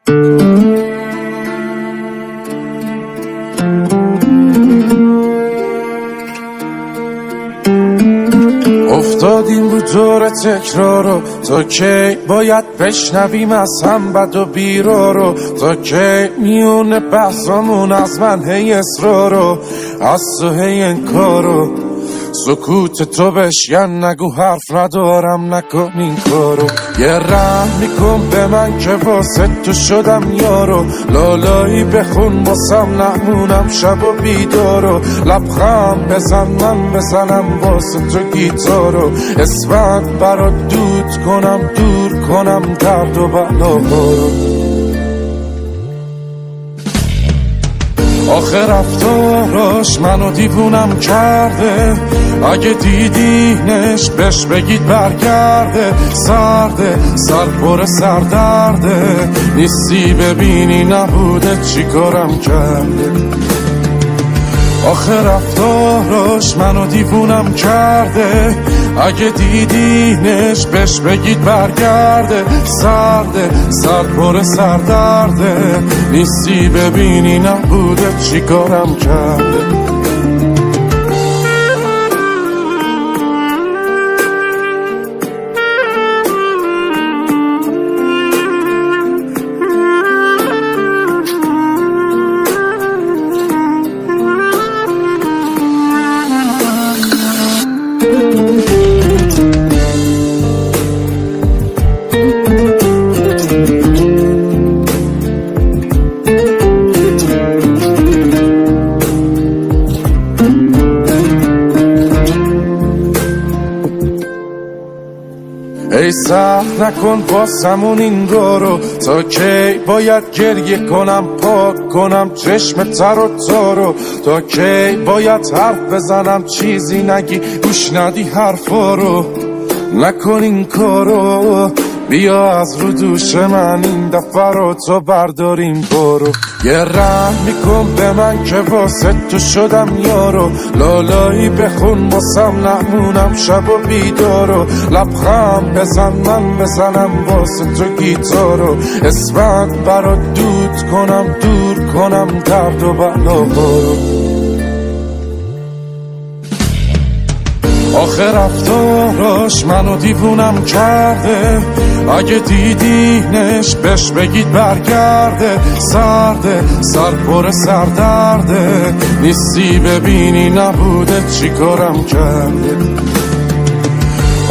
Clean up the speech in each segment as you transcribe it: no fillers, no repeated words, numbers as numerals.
افتادیم رو دور تکرارو، تا کی باید بشنویم از هم بد و بیرارو؟ تا کی میونه بحثامون از من هی اصرارو، از تو هی انکارو؟ سکوت تو بشین نگو حرف ندارم نکن این کارو. یه رحم میکن به من که واسه تو شدم یارو، لالایی بخون واسم نمونم شب و بیدارو. لبخند بزن من بزنم واسه تو گیتارو، اسمت برات دود کنم دور کنم درد و بلاهارو. آخه رفتاراش منو دیوونم کرده، اگه دیدینش بهش بگید برگرده. سرده سر پر سردرده، نیستی ببینی نبوده چی کارم کرده. آخه رفتاراش منو دیوونم کرده، اگه دیدینش بهش بگید برگرده. سرده سر پر سردرده، نیستی ببینی نبوده چی کارم کرده. ای سهر نکن باسمون این رو، تا کی باید گریه کنم پاک کنم چشم تر و تارو؟ تا کی باید حرف بزنم چیزی نگی گوش ندی حرفا رو؟ نکن این کارو، بیا از رو دوش من این دفعه رو تو برداریم برو. یه رحم میکن به من که واسه تو شدم یارو، لالایی بخون واسم نمونم شب و بیدارو. لبخند بزن من بزنم واسه تو گیتارو، اسمت برات دود کنم دور کنم درد و بلاهارو. آخه رفتاراش منو دیوونم کرده، اگه دیدینش بهش بگید برگرده. سرده سر پر سردرده، نیستی ببینی نبوده چی کارم کرده.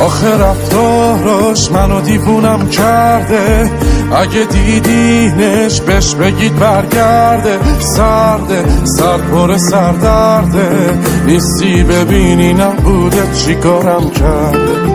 آخه رفتاراش منو دیوونم کرده، اگه دیدینش بهش بگید برگرده. سرده سر پر سردرده، نیستی ببینی نبوده چی کارم کرده.